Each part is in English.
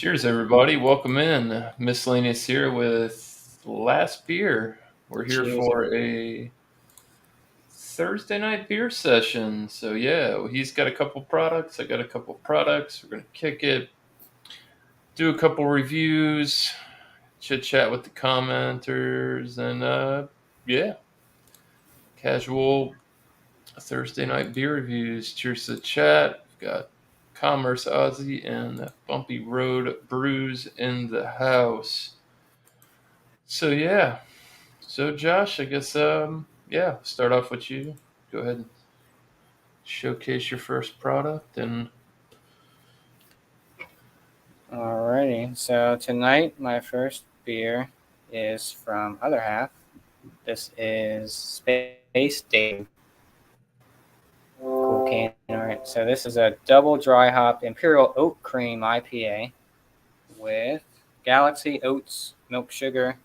Cheers, everybody. Welcome in. Miscellaneous here with Last Beer. We're here Cheers. for a Thursday night beer session. So, yeah, he's got a couple products. I got a couple products. We're going to kick it, do a couple reviews, chit chat with the commenters, and yeah, casual Thursday night beer reviews. Cheers to the chat. We've got Commerce Ozzy and Bumpy Road Brews in the house. So yeah. So Josh, I guess yeah, start off with you. Go ahead and showcase your first product and Alrighty, so tonight my first beer is from Other Half. This is Space Dave. Cool can. Alright, so this is a double dry hop Imperial Oat Cream IPA with Galaxy Oats Milk Sugar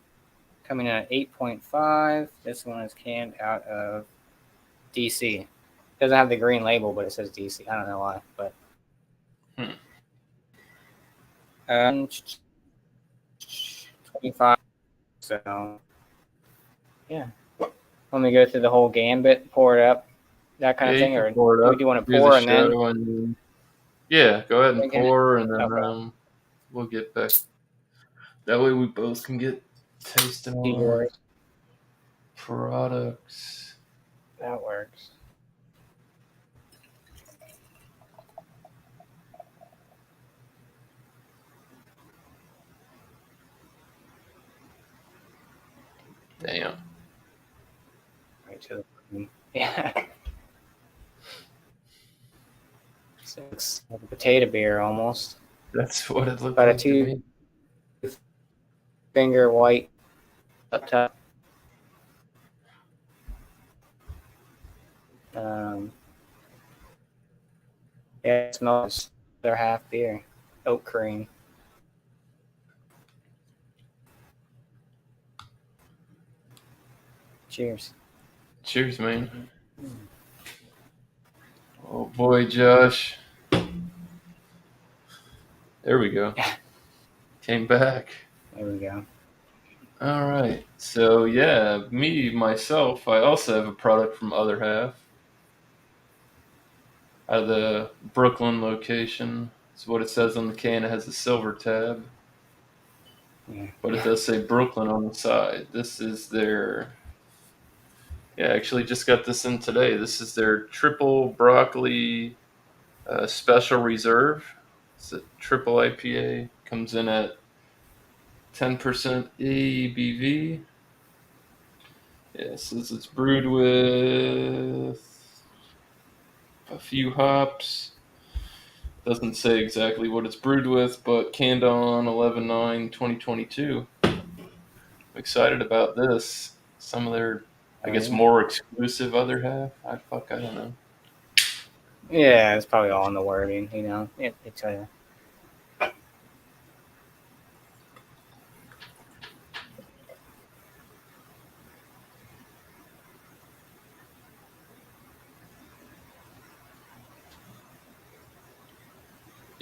coming in at 8.5. This one is canned out of DC. Doesn't have the green label, but it says DC. I don't know why, but 25. So yeah. Let me go through the whole gambit, pour it up, that kind of thing, or pour it up, do you want to do pour the and then? show, and yeah, go ahead and Drinking it? pour, and then Okay. we'll get back. That way, we both can get tasting on our Yours. products. That works. Damn. Right to the yeah. So it's like a potato beer almost. That's what it looked About like a to me. two-finger white up top. Yeah, it smells. They're half beer, oat cream. Cheers. Cheers, man. Oh boy, Josh. There we go. Came back. There we go. All right. So yeah, myself, I also have a product from Other Half out of the Brooklyn location. It's what it says on the can. It has a silver tab, Yeah. but it does say Brooklyn on the side. This is their. Yeah, I actually just got this in today. This is their triple broccoli special reserve. It's a triple IPA. Comes in at 10% ABV. Yeah, says it's brewed with a few hops. Doesn't say exactly what it's brewed with, but canned on 11/9/2022. I'm excited about this. Some of their, I guess, more exclusive Other Half. I don't know. Yeah, it's probably all in the wording, you know. It's a.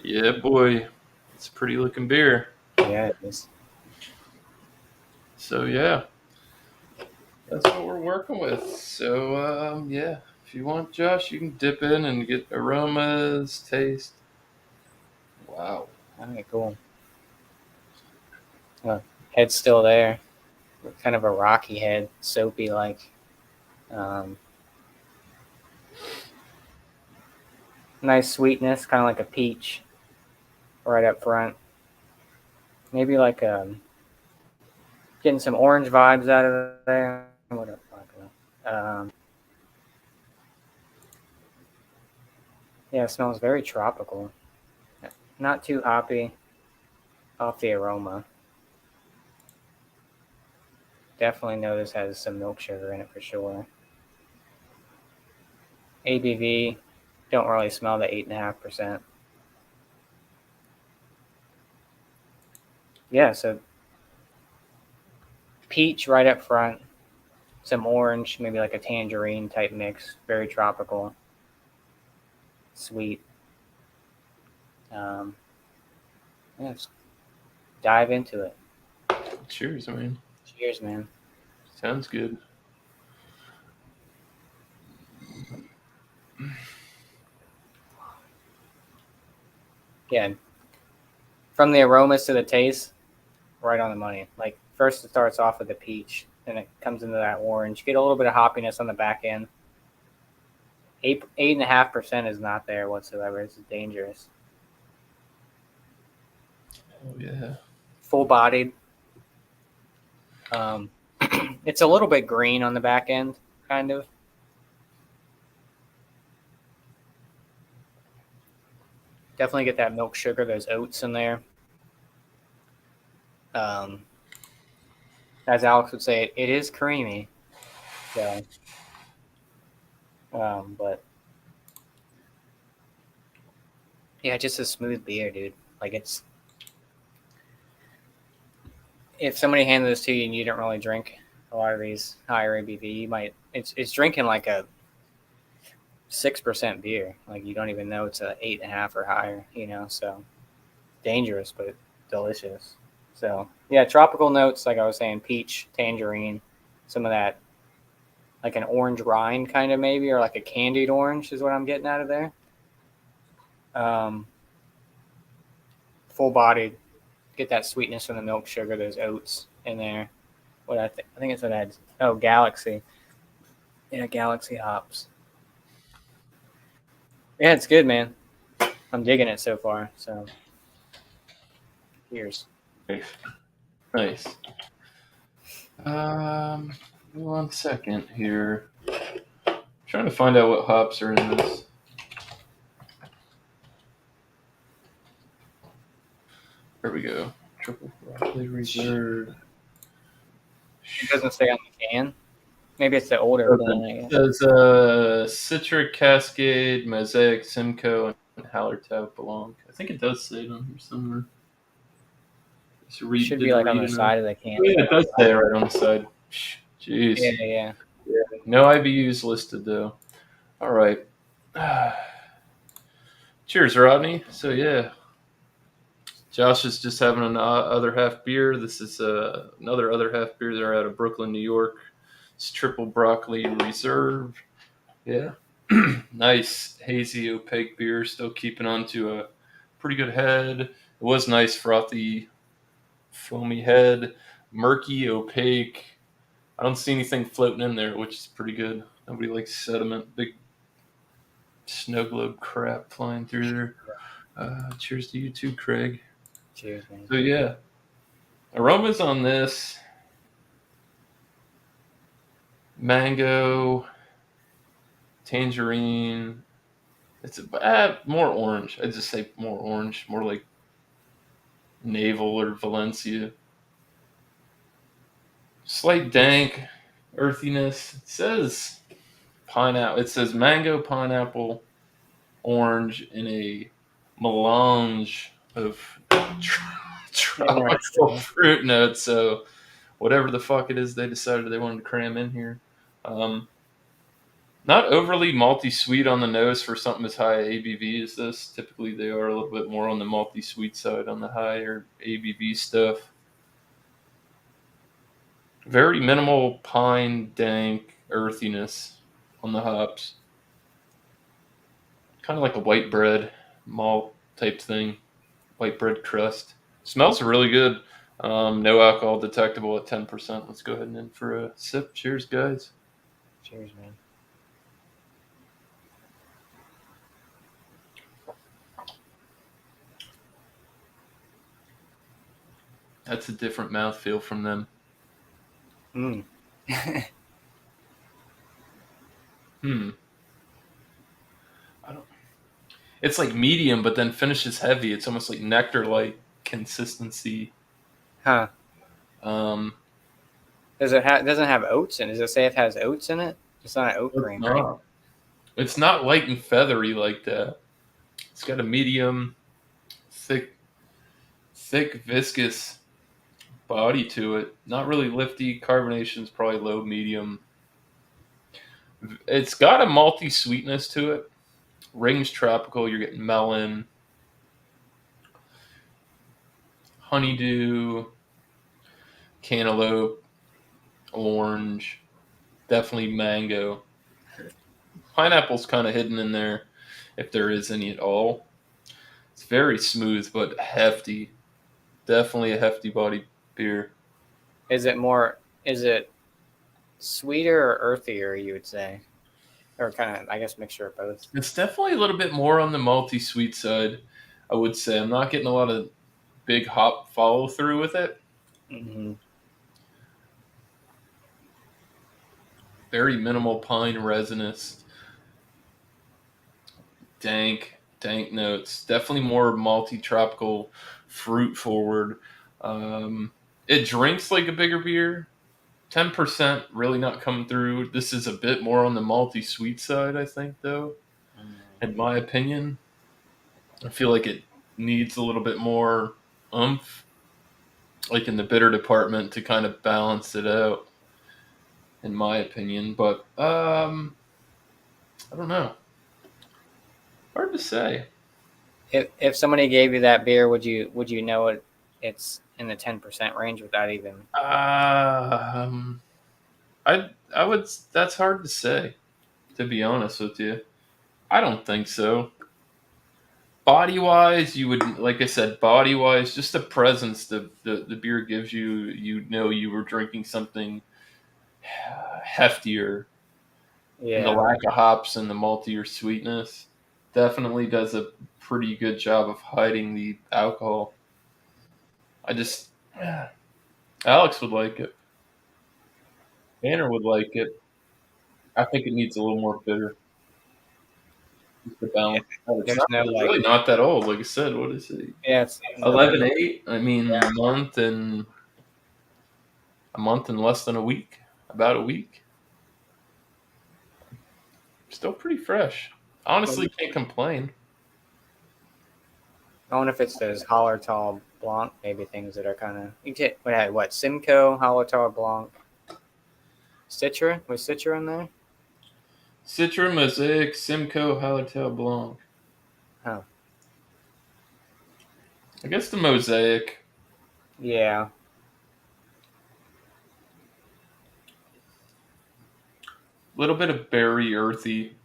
Yeah, boy, it's a pretty looking beer. Yeah, it is. So yeah, that's what we're working with. So yeah, if you want, Josh, you can dip in and get aromas, taste. Wow. Okay, cool. Head's still there. Kind of a rocky head, soapy like. Nice sweetness, kind of like a peach right up front. Maybe like getting some orange vibes out of there. What the fuck? Yeah, it smells very tropical. Not too hoppy off the aroma. Definitely know this has some milk sugar in it for sure. ABV, don't really smell the 8.5%. Yeah, so peach right up front, some orange, maybe like a tangerine type mix, very tropical, sweet. Yeah, it's dive into it. Cheers, man. Cheers, man. Sounds good. Yeah. From the aromas to the taste, right on the money. Like first it starts off with the peach, then it comes into that orange. You get a little bit of hoppiness on the back end. 8.5% is not there whatsoever. It's dangerous. Oh yeah. Full bodied. It's a little bit green on the back end, kind of. Definitely get that milk sugar, those oats in there. As Alex would say, it is creamy. So, but yeah, just a smooth beer, dude. Like it's, if somebody handed this to you and you don't really drink a lot of these higher ABV, you might, it's drinking like a 6% beer. Like you don't even know it's a 8.5 or higher, so dangerous, but delicious. So yeah, tropical notes, like I was saying, peach, tangerine, some of that, like an orange rind kind of maybe, or like a candied orange is what I'm getting out of there. Full bodied, get that sweetness from the milk sugar, those oats in there. What I think it's what I had. Oh, Galaxy. Yeah, Galaxy hops. Yeah, it's good, man. I'm digging it so far. So, cheers. Nice. 1 second here. Trying to find out what hops are in this. There we go. Triple Broccoli Reserve. It doesn't say on the can. Maybe it's the older can. I It guess. says Citric Cascade, Mosaic, Simcoe, and Hallertau belong. I think it does say it on here somewhere. It should be like on the side of the can. Yeah, it does say it right on the side. Jeez. Yeah. No IBUs listed though. All right. Cheers, Rodney. So yeah, Josh is just having an other half beer. This is another other half beer. They're out of Brooklyn, New York. It's Triple Broccoli Reserve. Yeah. Nice hazy opaque beer. Still keeping on to a pretty good head. It was nice frothy, foamy head. Murky, opaque. I don't see anything floating in there, which is pretty good. Nobody likes sediment. Big snow globe crap flying through there. Cheers to you too, Craig. Cheers, man. So yeah, aromas on this: mango, tangerine. It's more orange. I'd just say more orange, more like Navel or Valencia. Slight dank, earthiness. It says pineapple. It says mango, pineapple, orange in a melange of tropical fruit notes. So whatever the fuck it is they decided they wanted to cram in here. Not overly malty sweet on the nose for something as high ABV as this. Typically they are a little bit more on the malty sweet side on the higher ABV stuff. Very minimal pine, dank earthiness on the hops. Kind of like a white bread malt type thing. White bread crust. Smells really good. No alcohol detectable at 10%. Let's go ahead and in for a sip. Cheers, guys. Cheers, man. That's a different mouthfeel from them. It's like medium, but then finishes heavy. It's almost like nectar-like consistency. Huh. Um, doesn't have oats in it? Does it say it has oats in it? It's not an oat cream, right? It's not light and feathery like that. It's got a medium, thick, viscous body to it. Not really lifty. Carbonation's probably low, medium. It's got a malty sweetness to it. Rings tropical. You're getting melon. honeydew, cantaloupe, orange, definitely mango. Pineapple's kind of hidden in there, if there is any at all. It's very smooth but hefty. Definitely a hefty body beer. Is it more? Is it sweeter or earthier? You would say, or kind of, I guess, mixture of both. It's definitely a little bit more on the malty sweet side, I would say. I'm not getting a lot of big hop follow through with it. Mm-hmm. Very minimal pine resinous. Dank notes. Definitely more malty tropical fruit forward. It drinks like a bigger beer. 10% really not coming through. This is a bit more on the malty sweet side, I think, though, in my opinion. I feel like it needs a little bit more oomph, like in the bitter department, to kind of balance it out, in my opinion. But I don't know. Hard to say. If somebody gave you that beer, would you know it's in the 10% range without even? I would. That's hard to say, to be honest with you. I don't think so. Body wise, you would, like I said, body wise, just the presence the beer gives you, you know, you were drinking something heftier, and the Yeah. lack of hops and the maltier sweetness definitely does a pretty good job of hiding the alcohol. I just, Alex would like it. Banner would like it. I think it needs a little more bitter. Just to Yeah. balance out. There's no It's like. really not that old. Like I said, what is it? Yeah. It's 11.8. I mean, Yeah. a month and less than a week. About a week. Still pretty fresh. Honestly, can't complain. I wonder if it's those Hallertau Blanc, maybe things that are kind of. You get what Simcoe, Hallertau Blanc, Citra? Was Citra in there? Citra, Mosaic, Simcoe, Hallertau Blanc. Huh. I guess the Mosaic. Yeah. A little bit of berry earthy,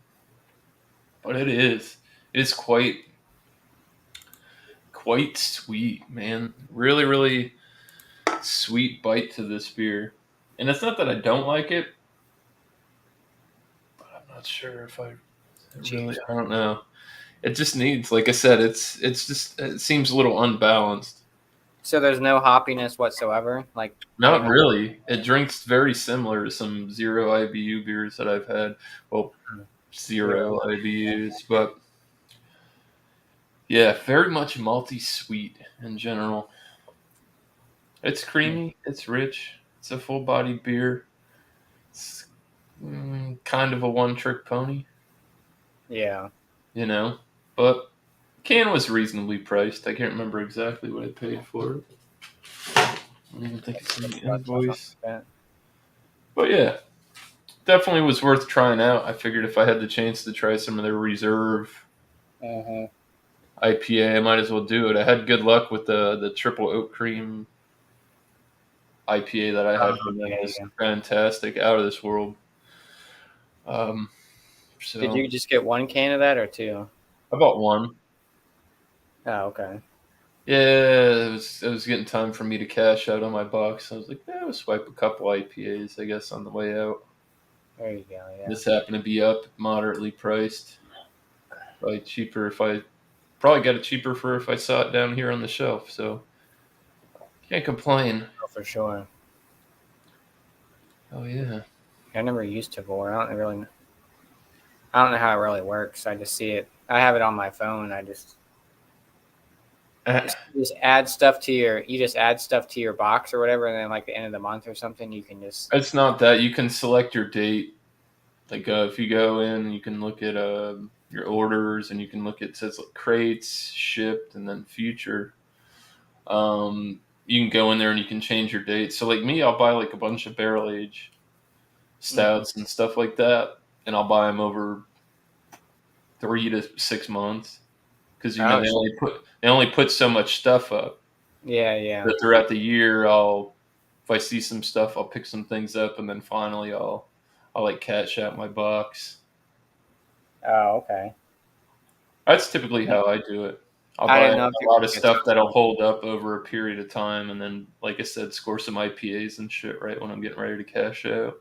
but it is. It is quite sweet, man. Really, really sweet bite to this beer. And it's not that I don't like it, but I'm not sure if I really. I don't know. It just needs, like I said, it's just, it seems a little unbalanced. So there's no hoppiness whatsoever. Like Not really. It drinks very similar to some zero IBU beers that I've had. Well, zero IBUs, but yeah, very much malty sweet in general. It's creamy. It's rich. It's a full bodied beer. It's kind of a one trick pony, Yeah. you know. But can was reasonably priced. I can't remember exactly what I paid for it. I don't even think it's in the invoice. But yeah, definitely was worth trying out. I figured if I had the chance to try some of their reserve IPA, I might as well do it. I had good luck with the triple oat cream IPA that I had from them. It was fantastic, out of this world. So Did you just get one can of that or two? I bought one. Oh, okay. Yeah, it was getting time for me to cash out on my box. I was like, I'll swipe a couple IPAs, I guess, on the way out. There you go. Yeah. This happened to be up, moderately priced. Probably cheaper if I probably got it cheaper for if I saw it down here on the shelf. So can't complain. Oh, for sure. Oh yeah. I never used Tavor. I don't know how it really works. I just see it. I have it on my phone. I just add stuff to your box or whatever, and then like the end of the month or something, you can just. It's not that. You can select your date. Like if you go in, you can look at your orders, and you can look at, it says like crates, shipped, and then future. You can go in there and you can change your date. So like me, I'll buy like a bunch of barrel age stouts and stuff like that, and I'll buy them over 3 to 6 months because they only put so much stuff up. Yeah. But throughout the year, if I see some stuff, I'll pick some things up, and then finally I'll like cash out my box. Oh, okay. That's typically how I do it. I'll I buy didn't know if a you lot of were like a stuff that'll total. hold up over a period of time, and then, like I said, score some IPAs and shit right when I'm getting ready to cash out.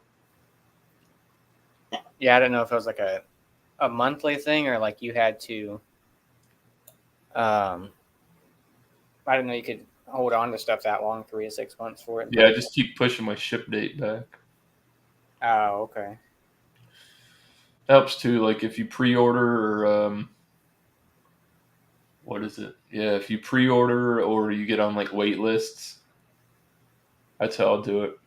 Yeah, I didn't know if it was like a monthly thing or like you had to. Um, I didn't know you could hold on to stuff that long, 3 to 6 months for it. Yeah, I just keep pushing my ship date back. Oh, okay. Helps too. Like if you pre-order or what is it? Yeah, if you pre-order or you get on like wait lists, that's how I'll do it.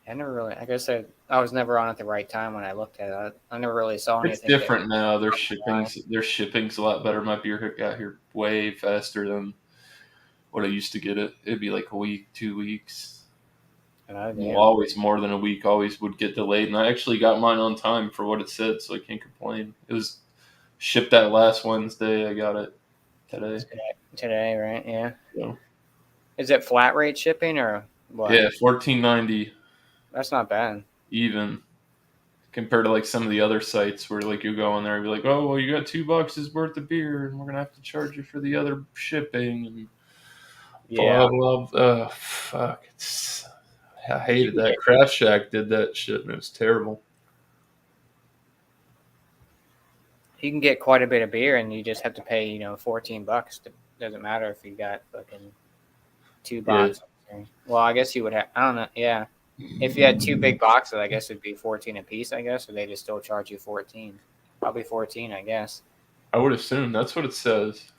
I never really. I guess I was never on at the right time when I looked at it. I never really saw It's anything that different now. Their caught my eye. shipping's a lot better. My beer got here way faster than what I used to get it. It'd be like a week, 2 weeks. Oh, Well, damn. always more than a week. Always would get delayed, and I actually got mine on time for what it said, so I can't complain. It was shipped that last Wednesday. I got it today. Today, right? Yeah. So Is it flat rate shipping or what? yeah, 14.90 That's not bad. even compared to like some of the other sites where like you go on there and be like, oh well, you got 2 boxes worth of beer, and we're gonna have to charge you for the other shipping and Yeah. blah blah. Fuck! I You hated can that. get Craft Shack did that shit, and it was terrible. you can get quite a bit of beer and you just have to pay, $14. Doesn't matter if you got fucking two Yeah, boxes. Well, I guess you would have. I don't know. Yeah. If you had two big boxes, I guess it'd be 14 a piece, I guess, or they just still charge you 14. Probably 14, I guess. I would assume that's what it says.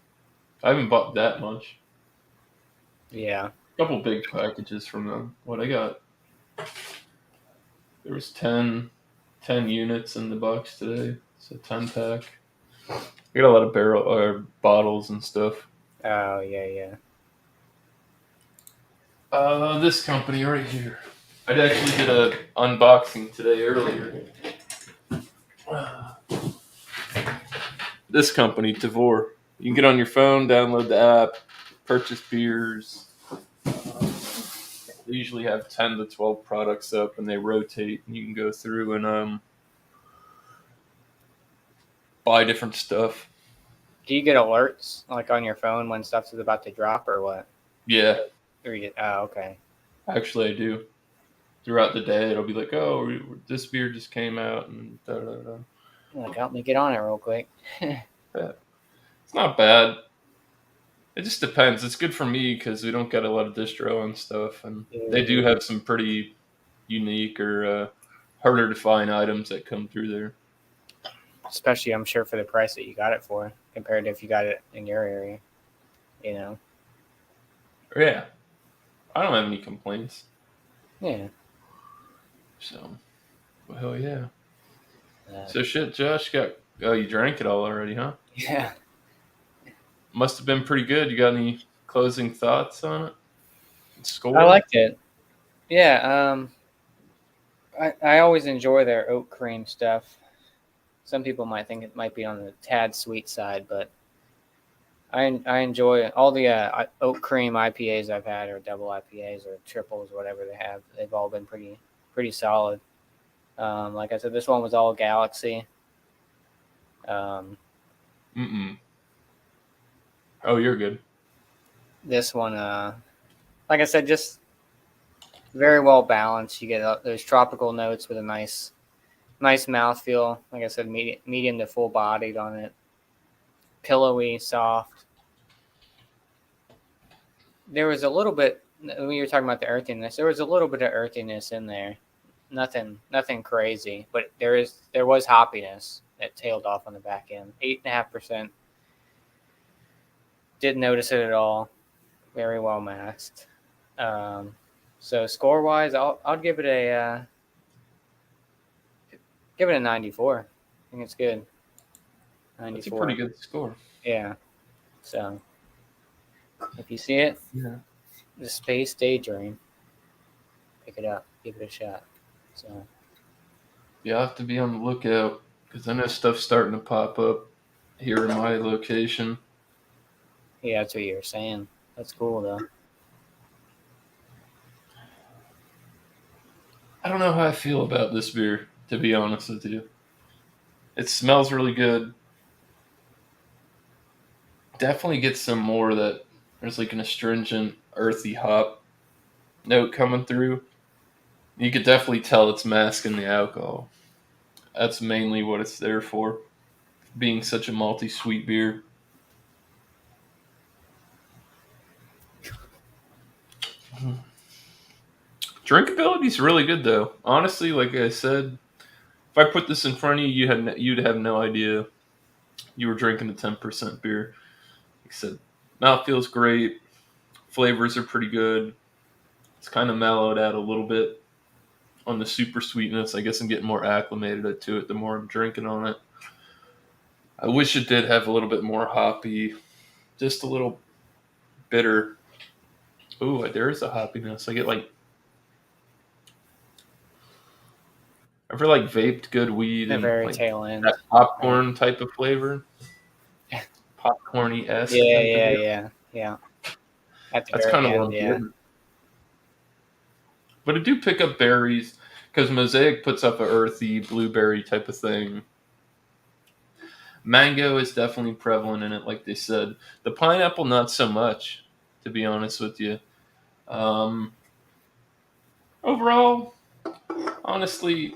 I haven't bought that much. Yeah. A couple big packages from them. What I got? There was 10 units in the box today. It's a 10 pack. I got a lot of barrel or bottles and stuff. Oh, yeah. This company right here. I actually did a unboxing today earlier. This company, Tavor. You can get on your phone, download the app, purchase beers. They usually have 10 to 12 products up, and they rotate, and you can go through and buy different stuff. Do you get alerts like on your phone when stuff is about to drop or what? Yeah, Oh, okay. actually, I do. Throughout the day, it'll be like, oh, this beer just came out, and da da da. Like, help me get on it real quick. Yeah. It's not bad. It just depends. It's good for me because we don't get a lot of distro and stuff, and they do have some pretty unique or harder to find items that come through there. Especially, I'm sure, for the price that you got it for compared to if you got it in your area, you know? Yeah, I don't have any complaints. Yeah. So, well, hell yeah. Uh, So shit, Josh got. Oh, you drank it all already, huh? yeah. Must have been pretty good. You got any closing thoughts on it? I Score? liked it. Yeah. I always enjoy their oat cream stuff. Some people might think it might be on the tad sweet side, but I enjoy all the oat cream IPAs I've had, or double IPAs, or triples, whatever they have. They've all been pretty solid. Like I said, this one was all Galaxy. Um, Mm-mm. Oh, you're good. this one, like I said, just very well balanced. You get those tropical notes with a nice mouthfeel. Like I said, medium to full bodied on it. Pillowy, soft. There was a little bit when you were talking about the earthiness. There was a little bit of earthiness in there. Nothing crazy, but there was hoppiness that tailed off on the back end. 8.5%. Didn't notice it at all. Very well masked. So score wise, I'll give it a 94. I think it's good. That's a 94. pretty good score. Yeah. So if you see it, Yeah. the Space Daydream, pick it up, give it a shot. So You have to be on the lookout because I know stuff's starting to pop up here in my location. Yeah, that's what you were saying. That's cool though. I don't know how I feel about this beer, to be honest with you. It smells really good. Definitely get some more that there's like an astringent, earthy hop note coming through. You could definitely tell it's masking the alcohol. That's mainly what it's there for, being such a malty sweet beer. Drinkability is really good though. Honestly, like I said, if I put this in front of you, you'd have no idea you were drinking a 10% beer. Like I said, mouth feels great. Flavors are pretty good. It's kind of mellowed out a little bit on the super sweetness. I guess I'm getting more acclimated to it the more I'm drinking on it. I wish it did have a little bit more hoppy, just a little bitter. Ooh, there is a hoppiness. I get like I feel like vaped good weed The and very like tail end. that popcorn type of flavor, popcorny esque Yeah, type of yeah, deal. yeah, yeah. At the That's very kind of what end, I'm yeah. getting. But I do pick up berries because Mosaic puts up a earthy blueberry type of thing. Mango is definitely prevalent in it, like they said. The pineapple, not so much, to be honest with you. Um, Overall, honestly,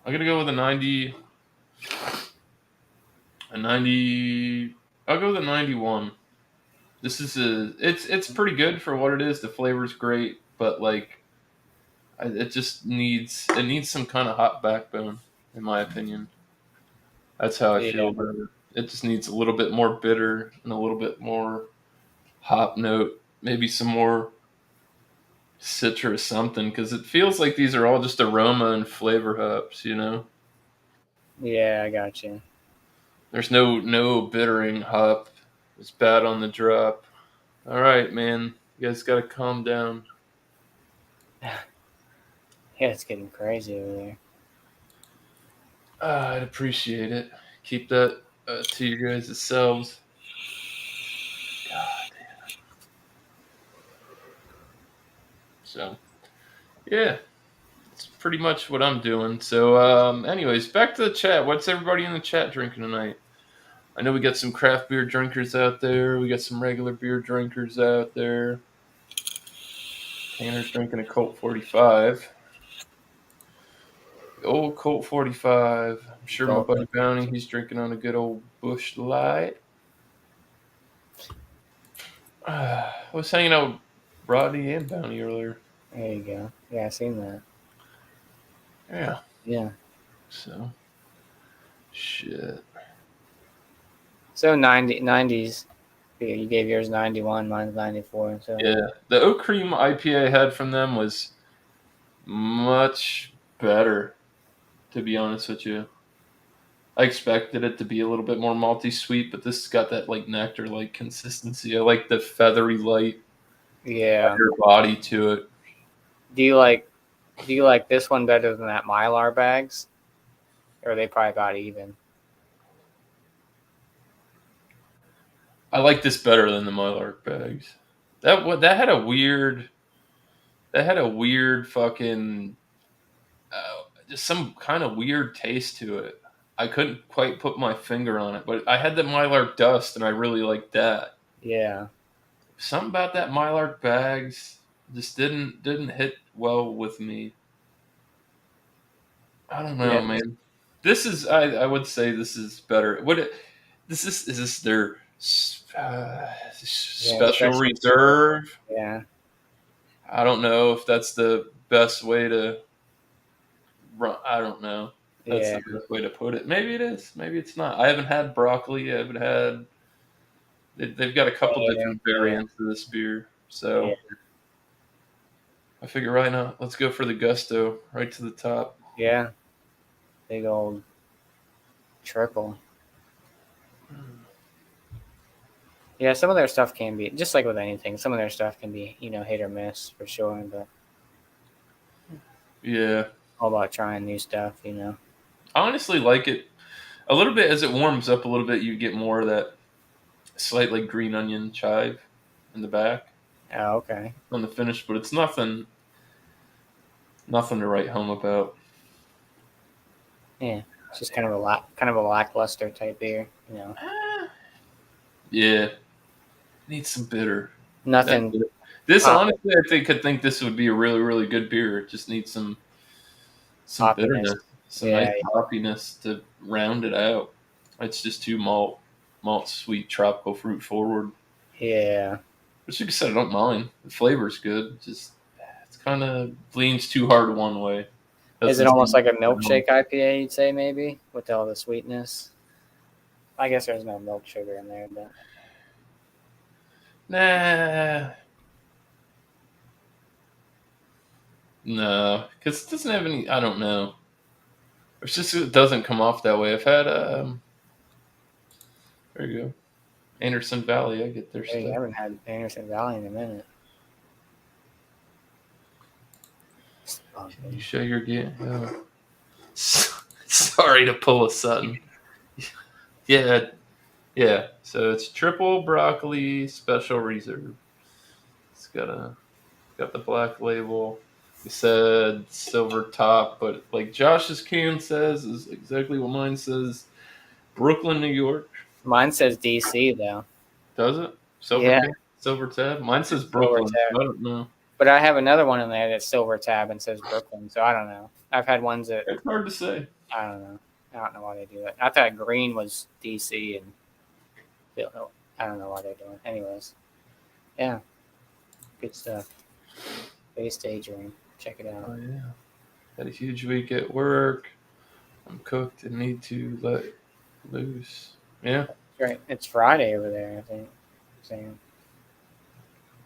I'm gonna go with a 90. A 90. I'll go with a 91. This is it's pretty good for what it is. The flavor's great, but like it needs some kind of hot backbone, in my opinion. That's how I feel Yeah, about it. It just needs a little bit more bitter and a little bit more hop note, maybe some more citrus something, because it feels like these are all just aroma and flavor hops. yeah, I got you. There's no bittering hop. It's bad on the drop. All right, man. You guys got to calm down. Yeah, it's getting crazy over there. I'd appreciate it. Keep that to you guys selves. God. So, yeah, that's pretty much what I'm doing. So, anyways, back to the chat. What's everybody in the chat drinking tonight? I know we got some craft beer drinkers out there. We got some regular beer drinkers out there. Tanner's drinking a Colt 45. The old Colt 45. I'm sure my Go. buddy Bounty, he's drinking on a good old Bush Light. I was hanging out with Rodney and Bounty earlier. There you go. Yeah, I seen that. Yeah. Yeah. So, shit. So 90s. You gave yours 91, mine's 94. So Yeah. The oat cream IPA I had from them was much better, to be honest with you. I expected it to be a little bit more malty sweet, but this has got that like nectar like consistency. I like the feathery light yeah. body to it. Do you like this one better than that Mylar bags? Or are they probably about even? I like this better than the Mylark bags. That had a weird fucking just some kind of weird taste to it. I couldn't quite put my finger on it, but I had the Mylark dust and I really liked that. Yeah. Something about that Mylark bags just didn't hit well with me. I don't Yeah. know, man. This is I would say this is better. Is this their Yeah. special Special. reserve? Yeah. I don't know if that's the best way to run. I don't know. That's Yeah. the best way to put it. Maybe it is. Maybe it's not. I haven't had broccoli. I haven't had. They've got a couple Yeah. different variants of this beer, Yeah. so I figure right now let's go for the gusto right to the top. Yeah. Big old triple. Yeah, some of their stuff can be just like with anything. Some of their stuff can be, hit or miss for sure. But Yeah, all about trying new stuff. I honestly like it A little bit as it warms up a little bit, you get more of that slightly green onion chive in the back Oh, okay. on the finish, but it's nothing to write home about. Yeah, it's just kind of a lackluster type beer. You know, Yeah, needs some bitter. nothing. This Pop- honestly, I think this would be a really really good beer. It just needs some Hoppiness. bitterness, some Yeah, nice hoppiness to round it out. It's just too malt sweet tropical fruit forward. yeah. Which, like I said, I don't mind. The flavor's good. Just it's kind of leans too hard one way. Is it Doesn't almost seem- like a milkshake IPA? You'd say maybe with all the sweetness. I guess there's no milk sugar in there, but Nah. No, because it doesn't have any. I don't know. It's just it doesn't come off that way. I've had there you go, Anderson Valley. I get their hey, I stuff. haven't had Anderson Valley in a minute. You show your game. Oh. Sorry to pull a Sutton. Yeah, yeah. So it's triple broccoli special reserve. It's got the black label. You said silver top, but like Josh's can says is exactly what mine says. Brooklyn, New York. Mine says DC though, Does it? Silver Yeah. can? Silver tab? Mine says Silver Brooklyn. tab. I don't know. but I have another one in there that's silver tab and says Brooklyn. So I don't know. I've had ones that It's hard to say. I don't know. I don't know why they do it. I thought green was DC and I don't know why they're doing it. Anyways, yeah, good stuff. Base Daydream. Check it out. Oh yeah. Had a huge week at work. I'm cooked and need to let loose. Yeah. Right. It's Friday over there, I think. Sam.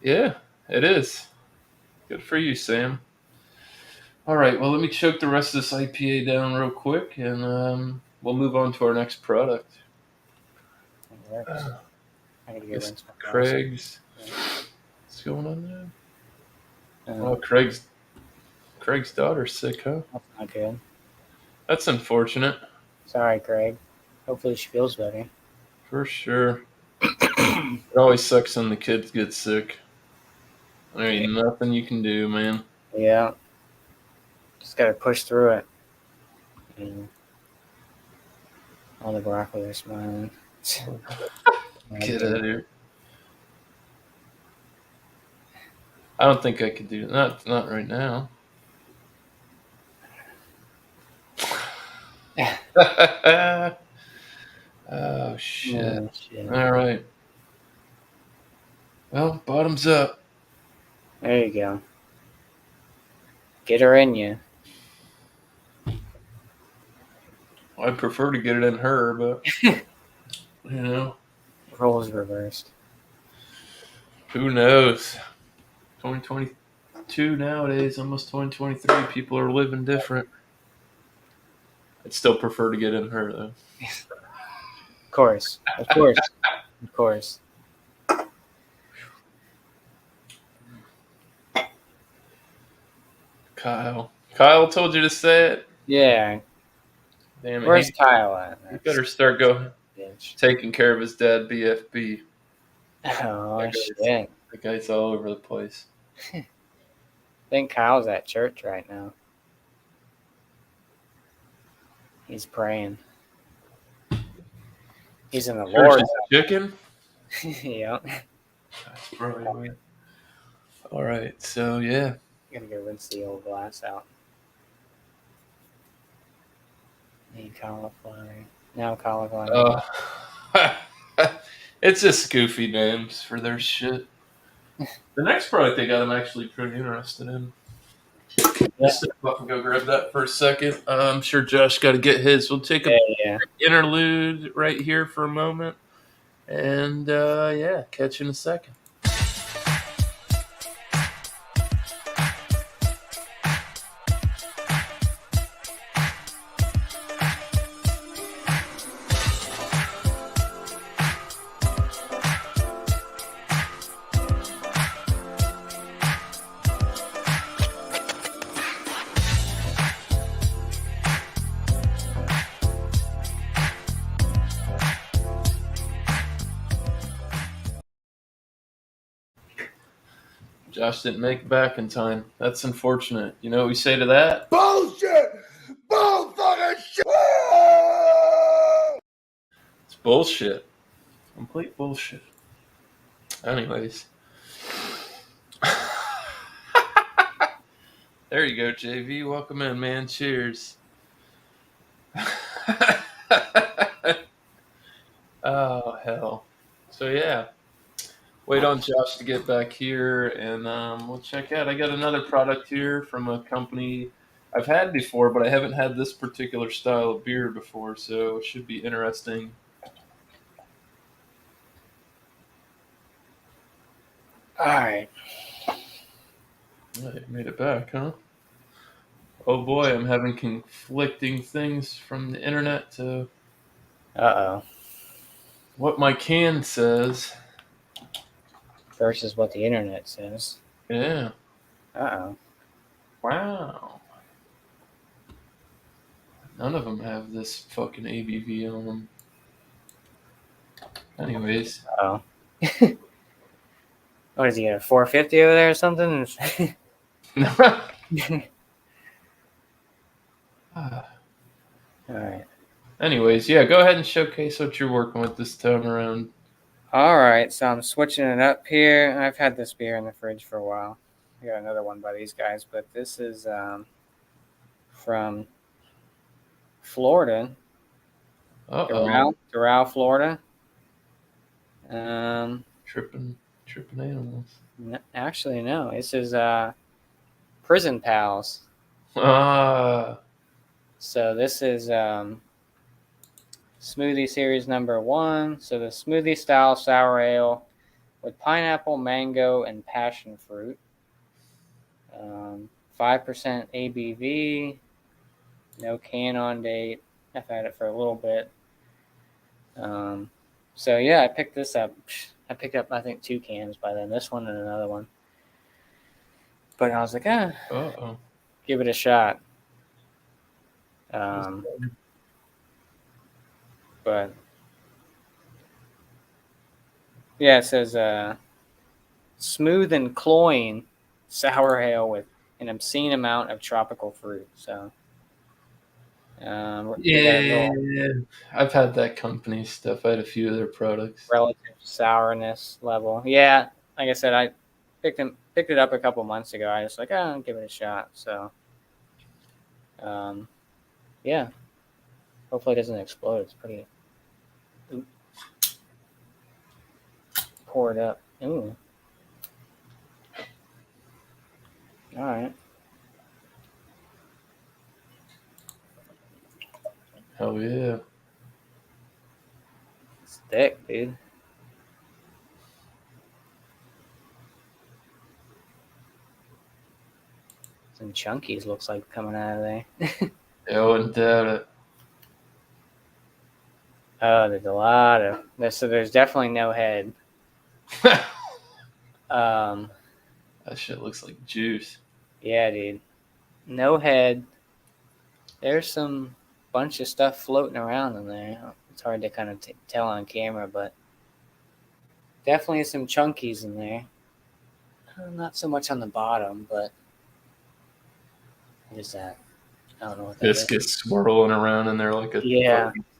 Yeah, it is. Good for you, Sam. All right, well, let me choke the rest of this IPA down real quick, and we'll move on to our next product. It works. I gotta get It's rinse my glasses. Craig's. What's going on there? Uh, Oh, Craig's daughter's sick, huh? That's not good. That's unfortunate, Sorry, Craig. Hopefully she feels better. for sure. It always sucks when the kids get sick. There ain't nothing you can do, man. Yeah. Just gotta push through it. All the broccoli are smiling. Get out of here. I don't think I could do that. Not right now. Oh shit. Oh, shit. All right. Well, bottoms up. There you go. Get her in you. I'd prefer to get it in her, but you know, Roles reversed. who knows? 2022 nowadays, almost 2023. People are living different. I'd still prefer to get in her though. Of course. Of course. Of course. Kyle told you to say it. Yeah. Damn it. Where's He Kyle at? better start Bitch. taking care of his dad, BFB. Oh, That guy's- shit. The guy's all over the place. I think Kyle's at church right now. He's praying. He's in the Lord's. Chicken? Yeah. That's brilliant. All right, so yeah. Gotta go rinse the old glass out. Need cauliflower. Now cauliflower. It's just goofy names for their shit. The next product they got, I'm actually pretty interested in. Yeah. Step up and go grab that for a second. I'm sure Josh got to get his. We'll take a Yeah. interlude right here for a moment, and yeah, catch you in a second. Josh didn't make it back in time. That's unfortunate. You know what we say to that? Bullshit! Bull fucking shit! It's bullshit. Complete bullshit. Anyways. There you go, JV. Welcome in, man. Cheers. Oh, hell. So, yeah. Wait on Josh to get back here, and we'll check out. I got another product here from a company I've had before, but I haven't had this particular style of beer before, so it should be interesting. All right. Oh, you made it back, huh? Oh boy, I'm having conflicting things from the internet to Uh-oh. what my can says. Versus what the internet says. Yeah. Uh-oh. Wow. None of them have this fucking ABV on them. Anyways. Uh-oh. What is he, a 450 over there or something? All right. Anyways, yeah, go ahead and showcase what you're working with this time around. All right, so I'm switching it up here. I've had this beer in the fridge for a while. I got another one by these guys, but this is from Florida, Doral, Florida. Tripping animals. Actually, no. This is Prison Pals. Ah. So this is smoothie series number 1. So the smoothie style sour ale with pineapple, mango, and passion fruit. 5% ABV. No can on date. I've had it for a little bit. So yeah, I picked this up. I picked up, I think, 2 cans by then. This one and another one. But I was like, give it a shot. But yeah, it says smooth and cloying sour ale with an obscene amount of tropical fruit. So yeah, I've had that company stuff. I had a few of their products. Relative sourness level. Yeah, like I said, I picked it up a couple months ago. I was like, I'll give it a shot. So yeah. Hopefully it doesn't explode. It's pretty. Pour it up. Ooh. All right. Hell yeah. It's thick, dude. Some chunkies looks like coming out of there. Yeah, I wouldn't doubt it. Oh, there's a lot of so there's definitely no head. That shit looks like juice. Yeah, dude. No head. There's some bunch of stuff floating around in there. It's hard to kind of tell on camera, but definitely some chunkies in there. Not so much on the bottom, but what is that? I don't know what that is. Biscuits swirling around in there like a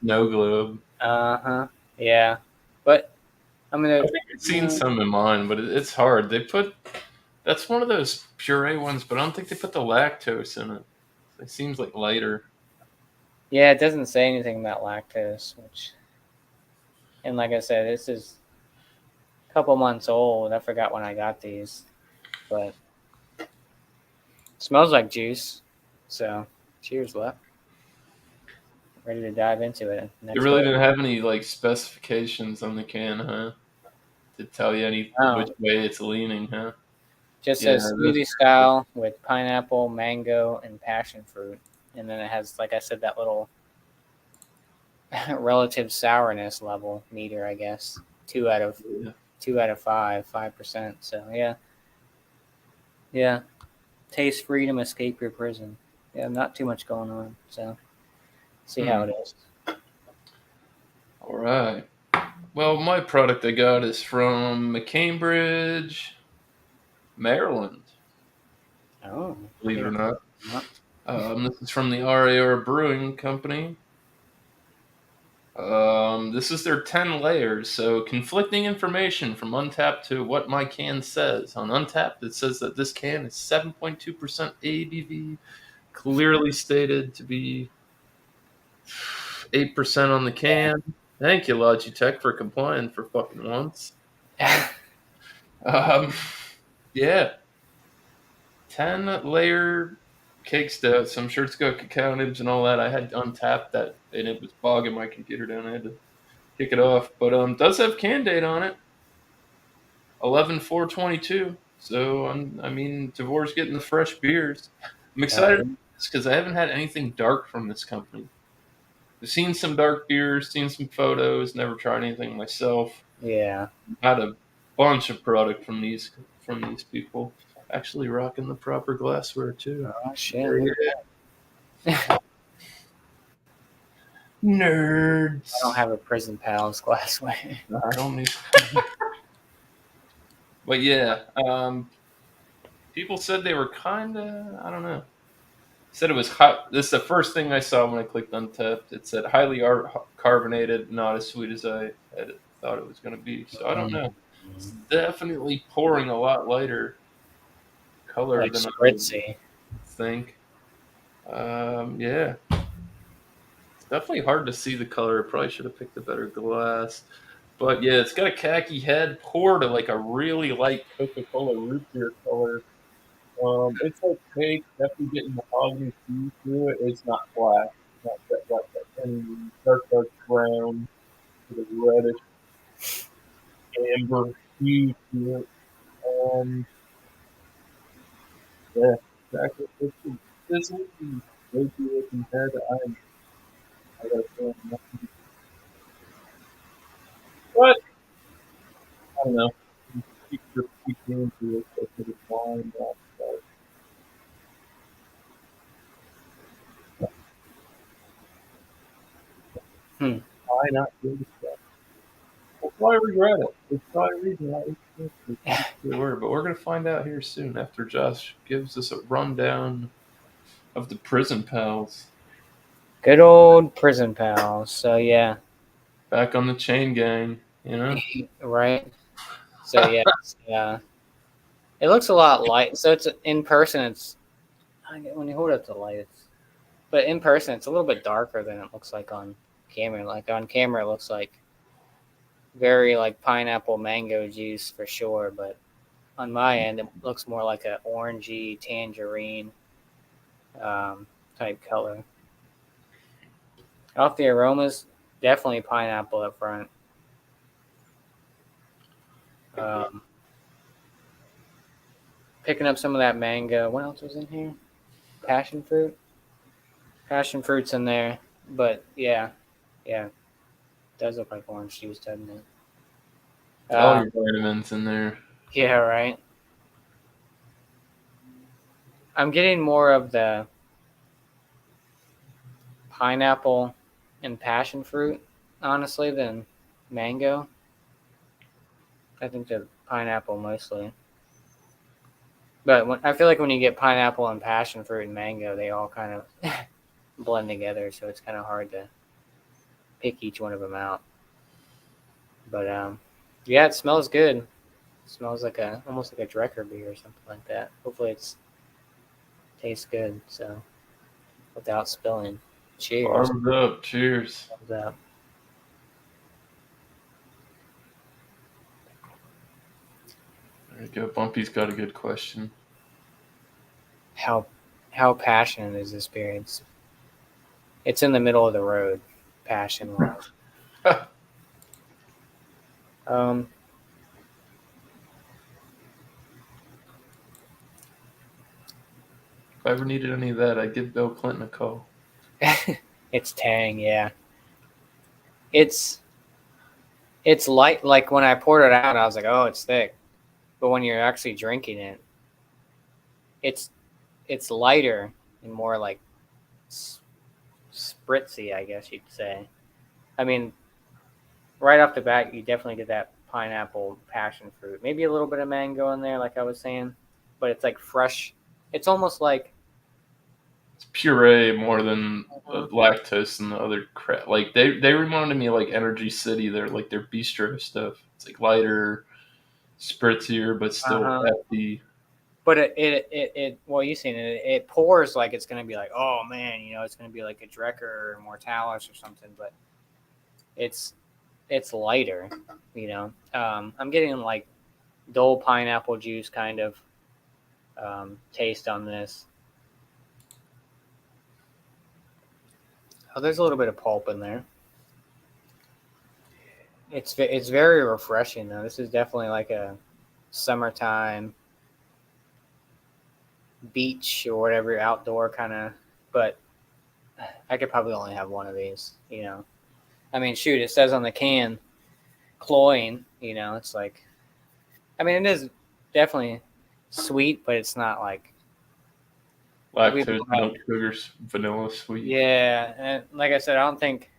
snow globe. Yeah. But I mean, I think I've seen some in mine, but it's hard. That's one of those puree ones, but I don't think they put the lactose in it. It seems like lighter. Yeah, it doesn't say anything about lactose, and like I said, this is a couple months old. I forgot when I got these, but it smells like juice. So, cheers, left. Ready to dive into it. It really didn't have any like specifications on the can, huh? To tell you which way it's leaning, huh? Just says smoothie style with pineapple, mango, and passion fruit, and then it has, like I said, that little relative sourness level meter, I guess. 2 out of 5, 5%. So yeah. Taste freedom, escape your prison. Yeah, not too much going on. So see how it is. All right. Well, my product I got is from McCambridge. Maryland. Oh, Believe it or not. not. This is from the RAR Brewing Company. This is their 10 layers. So conflicting information from Untapped to what my can says. On Untapped, it says that this can is 7.2% ABV, clearly stated to be 8% on the can. Thank you, Logitech, for complying for fucking once. Um, yeah, 10-layer cake stout. So I'm sure it's got cacao nibs and all that. I had Untapped that, and it was bogging my computer down. I had to kick it off, but does have can date on it. 11/4/22. So I mean, Devore's getting the fresh beers. I'm excited because I haven't had anything dark from this company. I've seen some dark beers, seen some photos, never tried anything myself. Yeah. Had a bunch of product from these people. Actually, rocking the proper glassware too. Oh shit. Nerds. I don't have a Prison Pals glassware. I don't need. But yeah, people said they were kind of. I don't know. Said it was hot. This is the first thing I saw when I clicked Untapped. It said highly carbonated, not as sweet as I had thought it was going to be. So I don't know. It's definitely pouring a lot lighter color Like than spritzy. I think. Yeah. It's definitely hard to see the color. Probably should have picked a better glass. But yeah, it's got a khaki head poured to like a really light Coca-Cola root beer color. It's like cake, definitely getting mahogany hue through it. It's not black. It's not that black, any dark brown with a reddish amber hue to it. Yeah, exactly. This is way too compared to I gotta say nothing. But I don't know. Keep your peek into it, so it's fine. Why not do stuff? Well, why regret it? There's probably a reason why we were, but we're gonna find out here soon after Josh gives us a rundown of the Prison Pals. Good old Prison Pals. So yeah. Back on the chain gang, you know? Right. So yeah. It looks a lot light. So it's in person. It's when you hold up the light. But in person, it's a little bit darker than it looks like on camera. Like on camera, it looks like very like pineapple mango juice for sure. But on my end, it looks more like an orangey tangerine type color. Off the aromas, definitely pineapple up front. Picking up some of that mango. What else was in here? Passion fruit. Passion fruit's in there, but yeah, it does look like orange juice, doesn't it? All your vitamins in there. Yeah, right. I'm getting more of the pineapple and passion fruit, honestly, than mango. I think the pineapple mostly. But I feel like when you get pineapple and passion fruit and mango, they all kind of blend together, so it's kind of hard to pick each one of them out. But yeah, it smells good. It smells like almost like a Drecker beer or something like that. Hopefully tastes good. So without spilling, cheers. Arms up, cheers. Thumbs up. There you go. Bumpy's got a good question. How passionate is this beer? It's in the middle of the road, passion wise. If I ever needed any of that, I'd give Bill Clinton a call. It's tang, yeah. It's light. Like when I poured it out, I was like, "Oh, it's thick," but when you're actually drinking it, it's lighter and more like spritzy, I guess you'd say. I mean, right off the bat, you definitely get that pineapple passion fruit. Maybe a little bit of mango in there, like I was saying. but it's like fresh. It's almost like It's puree more than Mhm. lactose and the other crap. Like they reminded me of like Energy City. They're like their bistro stuff. It's like lighter, spritzier, but still uh-huh. hefty. But it well, you seen it. It pours like it's gonna be like, oh man, it's gonna be like a Drecker or Mortalis or something. But it's it's lighter. I'm getting like dull pineapple juice kind of taste on this. Oh, there's a little bit of pulp in there. It's very refreshing though. This is definitely like a summertime beach or whatever outdoor kind of. But I could probably only have one of these. I mean, shoot, it says on the can, cloying. It's like, I mean, it is definitely sweet, but it's not like Lactose, milk, sugars, vanilla, sweet. Yeah, and like I said, I don't think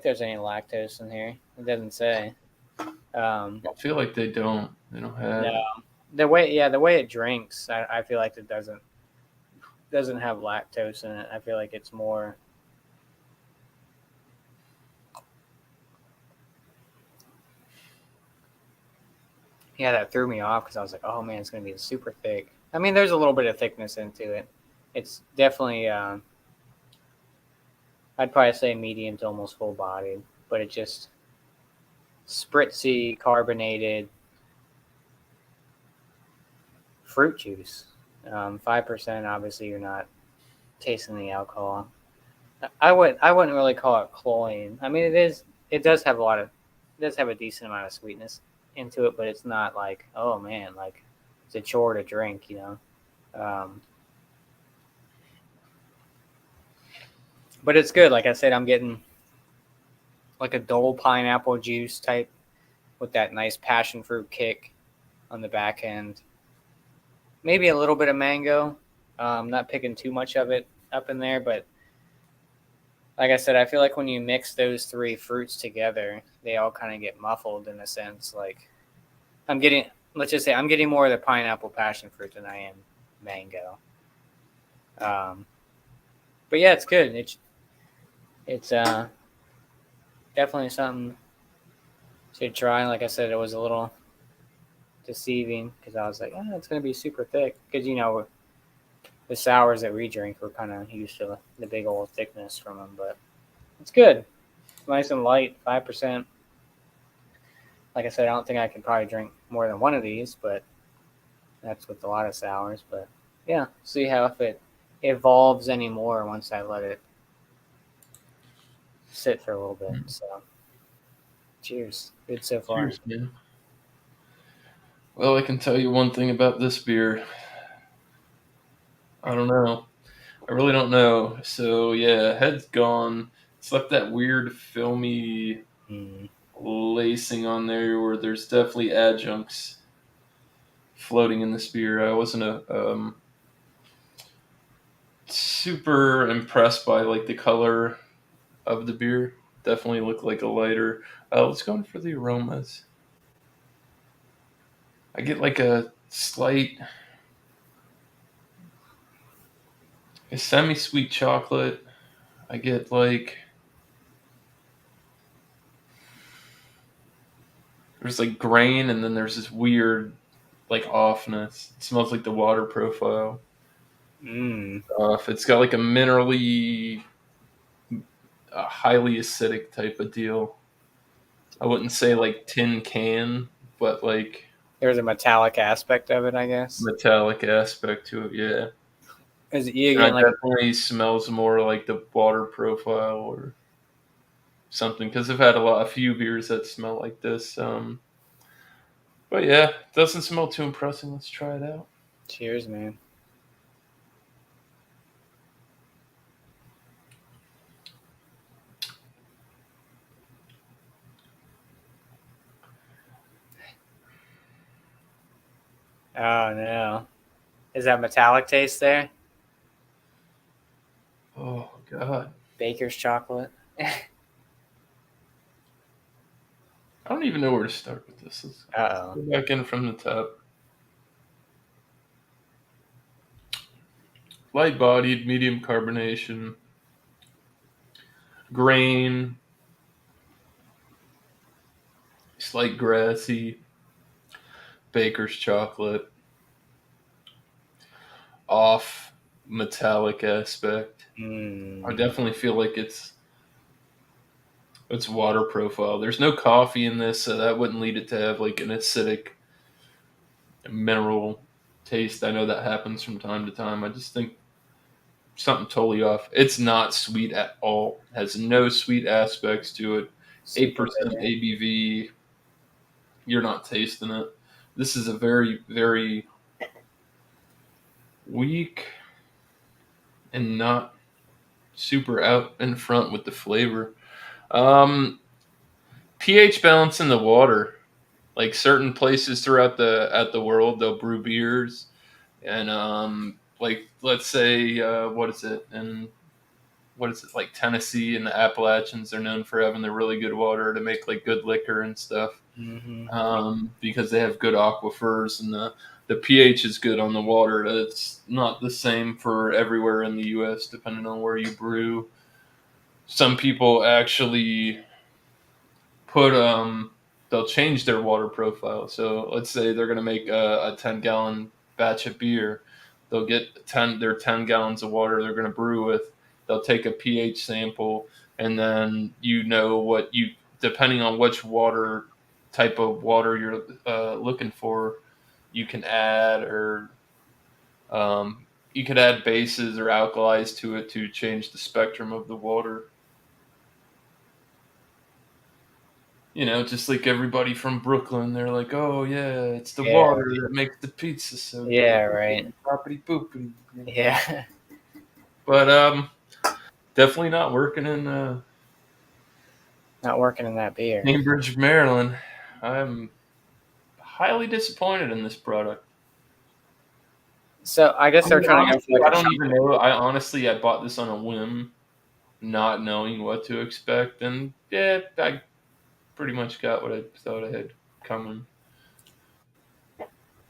there's any lactose in here. It doesn't say. I feel like they don't. They don't have No, it. the way it drinks, I feel like it doesn't have lactose in it. I feel like it's more. Yeah, that threw me off because I was like, oh man, it's gonna be super thick. I mean, there's a little bit of thickness into it. It's definitely, I'd probably say medium to almost full bodied, but it just spritzy, carbonated fruit juice. 5%. Obviously, you're not tasting the alcohol. I wouldn't really call it cloying. I mean, it does have it does have a decent amount of sweetness into it, but it's not like, oh man, like it's a chore to drink. Um, but it's good. Like I said, I'm getting like a dull pineapple juice type with that nice passion fruit kick on the back end. Maybe a little bit of mango. Not picking too much of it up in there, but like I said, I feel like when you mix those three fruits together, they all kind of get muffled in a sense. Like I'm getting, let's just say, I'm getting more of the pineapple passion fruit than I am mango. Um, but yeah, it's good. It's definitely something to try. Like I said, it was a little deceiving because I was like, it's going to be super thick because the sours that we drink, we're kind of used to the big old thickness from them. But it's good. It's nice and light, 5%. Like I said, I don't think I could probably drink more than one of these, but that's with a lot of sours. But yeah, see how if it evolves anymore once I let it sit for a little bit. So cheers. Good so far. Cheers, man. Well, I can tell you one thing about this beer. I don't know. I really don't know. So yeah, head's gone. It's left that weird filmy Mm. lacing on there where there's definitely adjuncts floating in this beer. I wasn't super impressed by like the color of the beer. Definitely looked like a lighter. Let's go in for the aromas. I get like a slight, a semi-sweet chocolate. I get like there's like grain, and then there's this weird like offness. It smells like the water profile. Mm. It's got like a minerally, highly acidic type of deal. I wouldn't say like tin can, but like There's a metallic aspect of it, I guess. metallic aspect to it. Yeah, Is you and getting it like definitely smells more like the water profile or something. Because I've had a few beers that smell like this. But yeah, doesn't smell too impressive. Let's try it out. cheers, man. Oh no. Is that metallic taste there? Oh god, Baker's chocolate. I don't even know where to start with this. Let's Uh oh. go back in from the top. light-bodied, medium carbonation, grain, slight grassy, baker's chocolate, off metallic aspect. I definitely feel like it's water profile. There's no coffee in this, so that wouldn't lead it to have like an acidic mineral taste. I know that happens from time to time. I just think something totally off. It's not sweet at all. It has no sweet aspects to it. 8% ABV. You're not tasting it. This is a very, very weak and not super out in front with the flavor. pH balance in the water. Like certain places throughout the world, they'll brew beers, and like let's say what is it? And what is it, like Tennessee and the Appalachians? They're known for having the really good water to make like good liquor and stuff, because they have good aquifers and the pH is good on the water. It's not the same for everywhere in the U.S. depending on where you brew. Some people actually put they'll change their water profile. So let's say they're going to make a 10-gallon batch of beer. They'll get their 10 gallons of water they're going to brew with. They'll take a pH sample, and then what you, depending on which water type of water you're looking for, you can add you could add bases or alkalis to it to change the spectrum of the water. Just like everybody from Brooklyn, they're like, "Oh yeah, it's the water that makes the pizza so good." Yeah, right. Property poopity. Yeah. But definitely not working in Not working in that beer. Cambridge, Maryland. I'm highly disappointed in this product. So I guess they're trying to go for like I don't even know. I bought this on a whim, not knowing what to expect, and yeah, I pretty much got what I thought I had coming.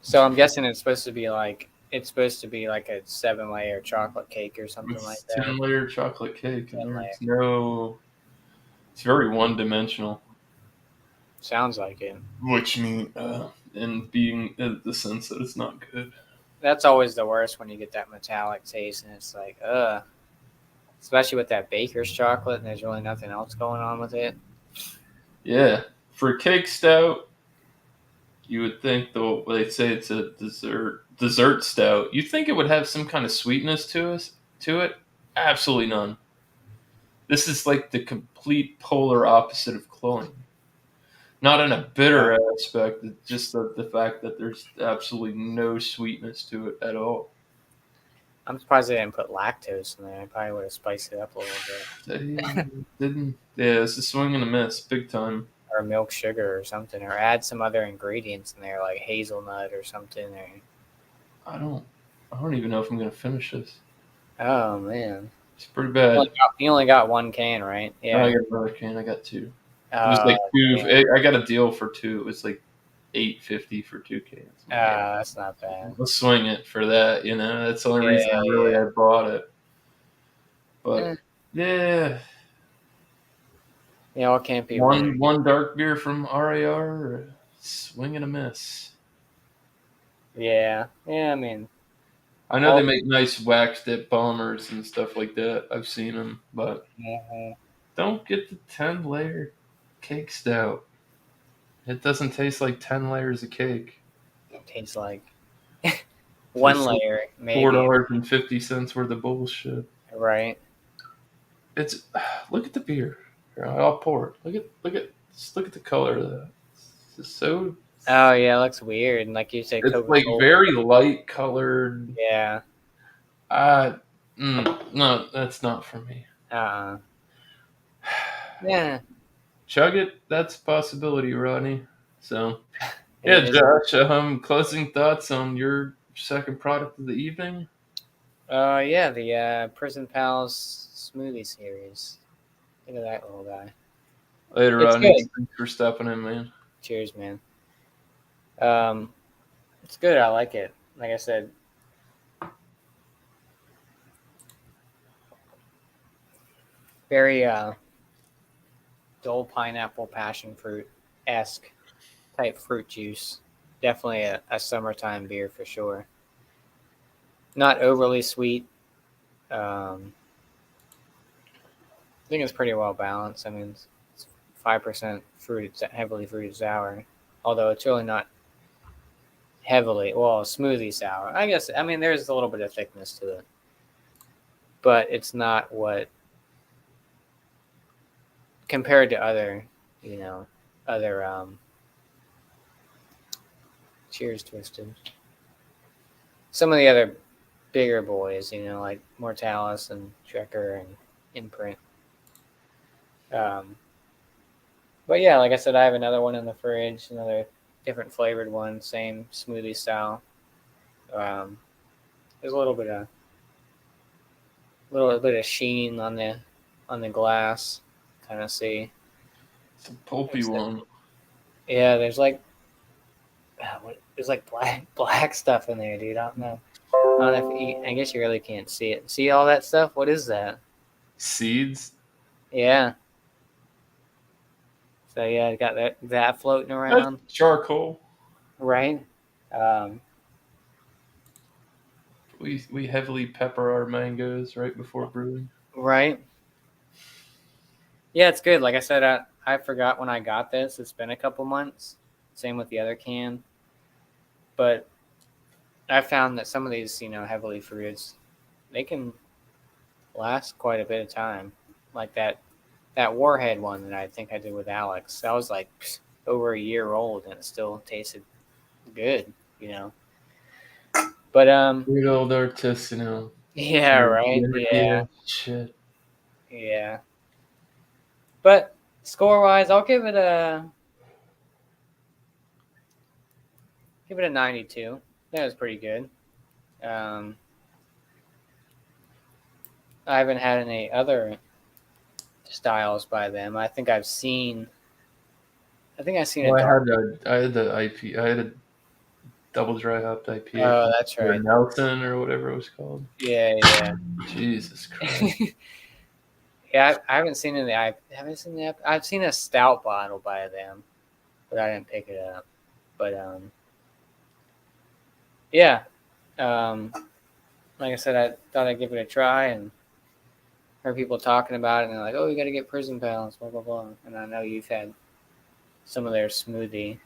So I'm guessing it's supposed to be like a 7-layer chocolate cake or something It's like that. 10-layer chocolate cake. 10 layer. It's very one-dimensional. Sounds like it. Which means, and being the sense that it's not good. That's always the worst when you get that metallic taste, and it's like, especially with that baker's chocolate, and there's really nothing else going on with it. Yeah, for cake stout, you would think though they say it's a dessert stout. You'd think it would have some kind of sweetness to it. Absolutely none. This is like the complete polar opposite of cloying. Not in a bitter aspect, it's just the fact that there's absolutely no sweetness to it at all. I'm surprised they didn't put lactose in there. I probably would have spiced it up a little bit. They didn't. Yeah, it's a swing and a miss, big time. Or milk sugar or something, or add some other ingredients in there like hazelnut or something. Or I don't even know if I'm gonna finish this. oh man, It's pretty bad. You only got one can, right? Yeah, I got another can. I got two. It was like two. I got a deal for two. It was like $8.50 for 2 cans. That's not bad. We'll swing it for that. That's the only reason I bought it. But yeah. Yeah, it can't be one dark beer from RAR, or swing and a miss. Yeah. I mean, I know they make nice wax dip bombers and stuff like that. I've seen them, but don't get the 10-layer cake stout. It doesn't taste like 10 layers of cake. It tastes like one layer, maybe $4.50 worth of bullshit. Right. It's look at the beer. Here, I'll pour it. Just look at the color of that. It's just so. Oh yeah, it looks weird. And like you said, it's like very light colored. Yeah. No, that's not for me. Yeah. Chug it. That's a possibility, Rodney. So, yeah, Josh. Closing thoughts on your second product of the evening. Yeah, the Prison Pals smoothie series. Look at that little guy. Later, Rodney. Thanks for stopping in, man. Cheers, man. It's good. I like it. Like I said, very dull pineapple passion fruit esque type fruit juice. Definitely a summertime beer for sure. Not overly sweet. I think it's pretty well balanced. I mean, it's 5% fruited, heavily fruited sour, although it's really not heavily, well, smoothie sour. I guess, I mean, there's a little bit of thickness to it, but it's not what, compared to other, other, cheers twisted. Some of the other bigger boys, like Mortalis and Trekker and Imprint. But yeah, like I said, I have another one in the fridge, another different flavored one, same smoothie style. There's a little bit of sheen on the glass, kind of see. It's a pulpy one. Yeah, there's like black stuff in there, dude. I don't know. I don't know if I guess you really can't see it. See all that stuff? What is that? Seeds. Yeah. So yeah, I got that floating around. That's charcoal. Right. We heavily pepper our mangoes right before brewing. Right. Yeah, it's good. Like I said, I forgot when I got this. It's been a couple months. Same with the other can. But I found that some of these, heavily fruited, they can last quite a bit of time. Like that Warhead one that I think I did with Alex. That was like over a year old and it still tasted good, But Good old artisanal. yeah, right. Yeah. Shit. Yeah. But score-wise, I'll give it a 92. That was pretty good. I haven't had any other styles by them. I think I've seen a dark. I had the IP. I had a double dry hopped IPA. Oh, that's or right. Nelson or whatever it was called. Yeah. Jesus Christ. Yeah, I haven't seen any. I've seen a stout bottle by them, but I didn't pick it up. But yeah. Like I said, I thought I'd give it a try and heard people talking about it, and they're like, "Oh, you got to get Prison Pals, blah blah blah." And I know you've had some of their smoothie.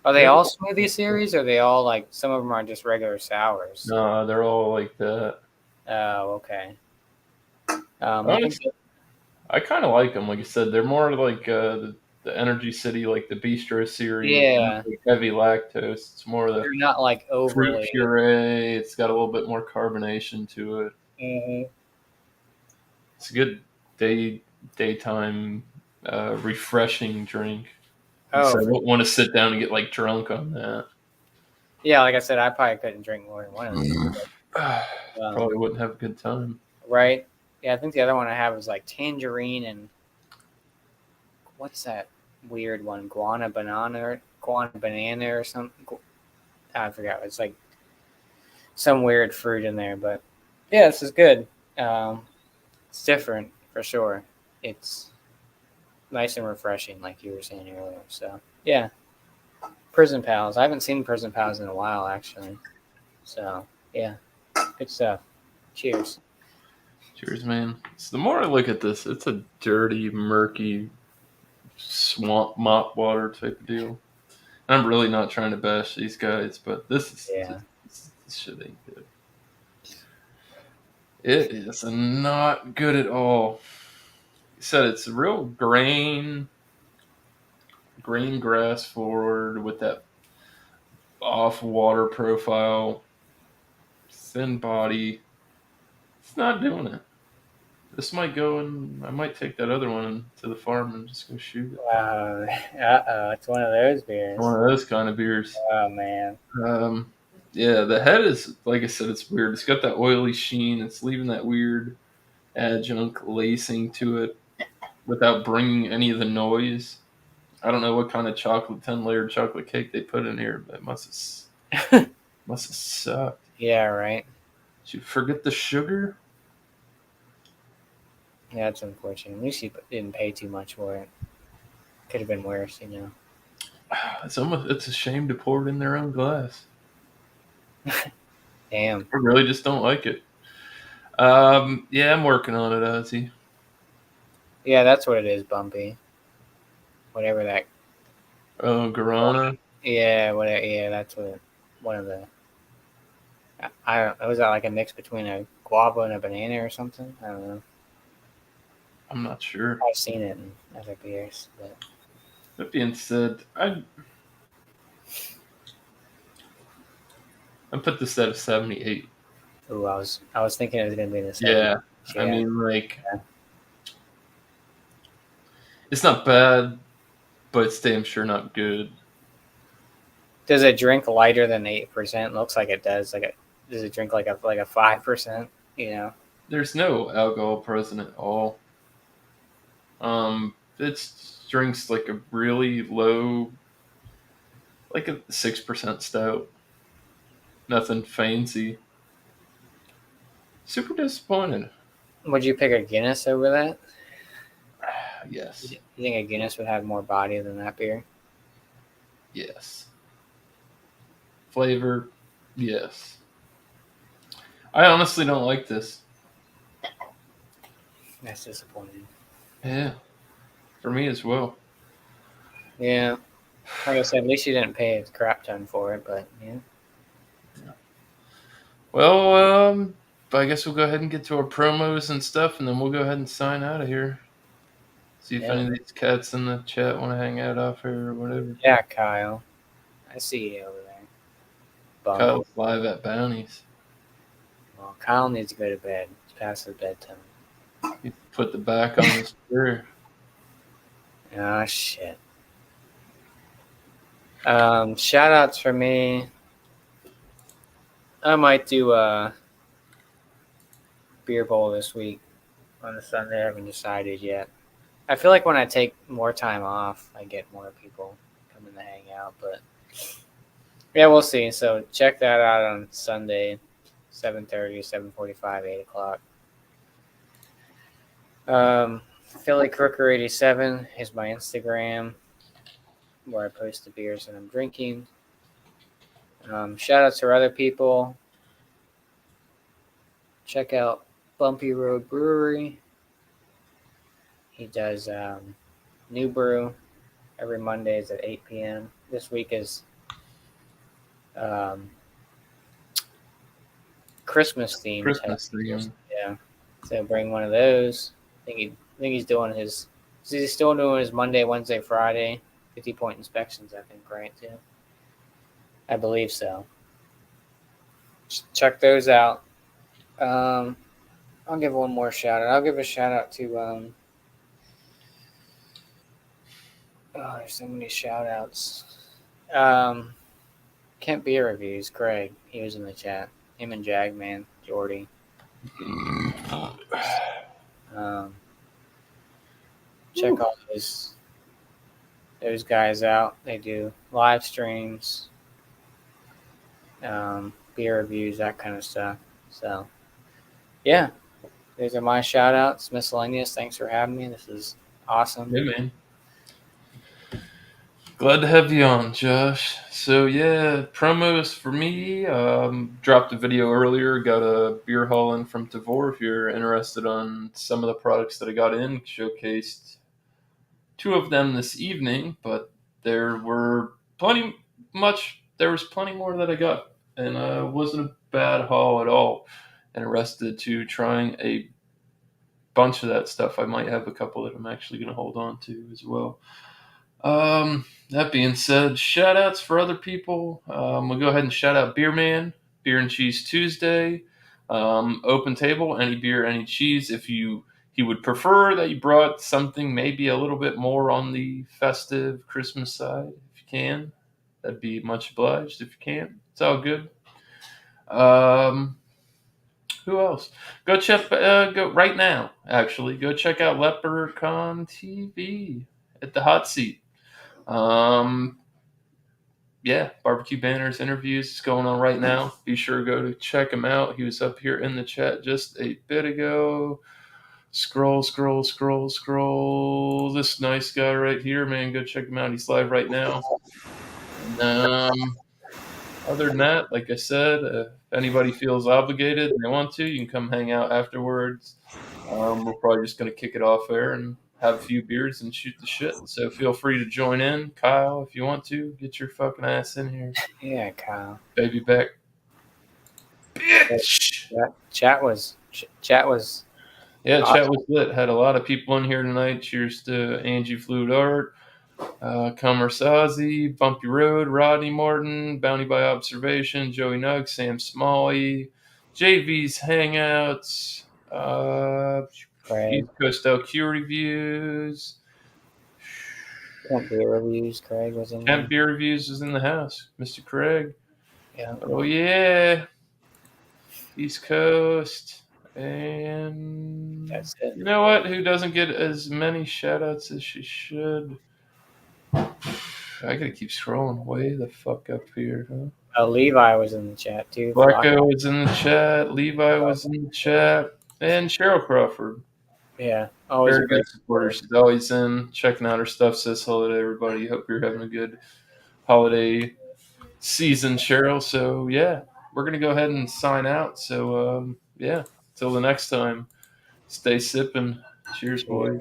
Are they all smoothie series, or are they all like some of them are just regular sours? No, they're all like that. Oh, okay. Honestly, I kind of like them. Like I said, they're more like the Energy City, like the Bistro series. Yeah. Like heavy lactose. It's more of the They're not like fruit overly. puree. It's got a little bit more carbonation to it. Mm-hmm. It's a good daytime refreshing drink. Oh, So I don't want to sit down and get like drunk on that. yeah. Like I said, I probably couldn't drink more than one of them. Probably wouldn't have a good time. Right? Yeah, I think the other one I have is like tangerine and what's that weird one? Guana banana or something. I forgot. It's like some weird fruit in there, but yeah, this is good. It's different for sure. It's nice and refreshing, like you were saying earlier. So yeah, Prison Pals. I haven't seen Prison Pals in a while, actually. So yeah, good stuff. Cheers. Cheers, man. So the more I look at this, it's a dirty, murky, swamp mop water type of deal. I'm really not trying to bash these guys, but this shit ain't good. It is not good at all. You said it's real grain grass forward with that off water profile, thin body. It's not doing it. This might go and I might take that other one to the farm and just go shoot it. It's one of those beers. One of those kind of beers. Oh man. Yeah, the head is, like I said, it's weird. It's got that oily sheen. It's leaving that weird adjunct lacing to it without bringing any of the noise. I don't know what kind of 10-layered chocolate cake they put in here, but it must have sucked. Yeah, right. Did you forget the sugar? Yeah, that's unfortunate. At least you didn't pay too much for it. Could have been worse, you know. It's a shame to pour it in their own glass. Damn. I really just don't like it. Yeah, I'm working on it, Ozzy. Yeah, that's what it is, Bumpy. Whatever that. Oh, Guarana. Yeah, whatever. Yeah, that's what. One of the. I don't. Was that like a mix between a guava and a banana or something? I don't know. I'm not sure. I've seen it in other beers, but That being said, I put this at a 78. ooh, I was thinking it was gonna be the same. Yeah, Yeah. I mean, like, Yeah. it's not bad, but it's damn sure not good. Does it drink lighter than 8%? Looks like it does. Does it drink like a 5%? You know. There's no alcohol present at all. It drinks like a really low, like a 6% stout. Nothing fancy. Super disappointed. Would you pick a Guinness over that? Yes. You think a Guinness would have more body than that beer? Yes. Flavor, yes. I honestly don't like this. That's disappointing. Yeah. For me as well. Yeah. Like I said, at least you didn't pay a crap ton for it, but yeah. Well, I guess we'll go ahead and get to our promos and stuff, and then we'll go ahead and sign out of here. See if Yeah. any of these cats in the chat want to hang out off here or whatever. Yeah, Kyle. I see you over there. Bumpy. Kyle's live at Bounties. Well, Kyle needs to go to bed. It's past his bedtime. He put the back on his career. Ah, shit. Shout outs for me. I might do a beer bowl this week on a Sunday. I haven't decided yet. I feel like when I take more time off, I get more people coming to hang out. But yeah, we'll see. So check that out on Sunday, 7:30, 7:45, 8 o'clock. Philly Crooker 87 is my Instagram, where I post the beers that I'm drinking. Shout out to other people. Check out Bumpy Road Brewery. He does New Brew every Mondays at 8 p.m. This week is Christmas themed. Christmas theme. Yeah. So bring one of those. I think he's doing his. Is he still doing his Monday, Wednesday, Friday 50-point inspections? I think, right? Too. I believe so. Check those out. I'll give one more shout out. I'll give a shout out to there's so many shout outs. Kent Beer Reviews, Craig. He was in the chat. Him and Jagman, Jordy. Check all those guys out. They do live streams, beer reviews, that kind of stuff. So, yeah, these are my shout outs. Miscellaneous, thanks for having me. This is awesome. Yeah, man. Glad to have you on, Josh. So yeah, promos for me. Dropped a video earlier. Got a beer haul in from Tavor. If you're interested on some of the products that I got in, showcased 2 of them this evening. But there was plenty more that I got, and wasn't a bad haul at all. Interested to trying a bunch of that stuff. I might have a couple that I'm actually going to hold on to as well. That being said, shout outs for other people. We'll go ahead and shout out Beer Man, Beer and Cheese Tuesday, Open Table, any beer, any cheese. If he would prefer that you brought something maybe a little bit more on the festive Christmas side, if you can, that'd be much obliged. If you can't, it's all good. Who else? Go right now. Actually, go check out Leprechaun TV at the hot seat. Yeah, barbecue banners interviews is going on right now. Be sure to go to check him out. He was up here in the chat just a bit ago. Scroll. This nice guy right here, man. Go check him out. He's live right now. Other than that, like I said, if anybody feels obligated and they want to, you can come hang out afterwards. We're probably just going to kick it off there and have a few beers and shoot the shit. So feel free to join in, Kyle, if you want to. Get your fucking ass in here. Yeah, Kyle. Baby back. Bitch! Chat was Yeah, awesome. chat was lit. Had a lot of people in here tonight. Cheers to Angie Fluid Art, Kamarsazi, Bumpy Road, Rodney Martin, Bounty by Observation, Joey Nugg, Sam Smalley, JV's Hangouts, Craig. East Coast LQ Reviews, Camp Beer Reviews. Craig was in Camp there. Beer Reviews was in the house. Mr. Craig. Yeah. Oh, yeah. East Coast. And That's it. you know what? Who doesn't get as many shout outs as she should? I gotta keep scrolling way the fuck up here, huh? Oh, Levi was in the chat too. Blacko was in the chat, Levi was in the chat, and Cheryl Crawford. Yeah. Always Very a great good supporter. She's always in, checking out her stuff. Says hello to everybody. Hope you're having a good holiday season, Cheryl. So, yeah, we're going to go ahead and sign out. So, yeah, till the next time, stay sipping. Cheers, boys.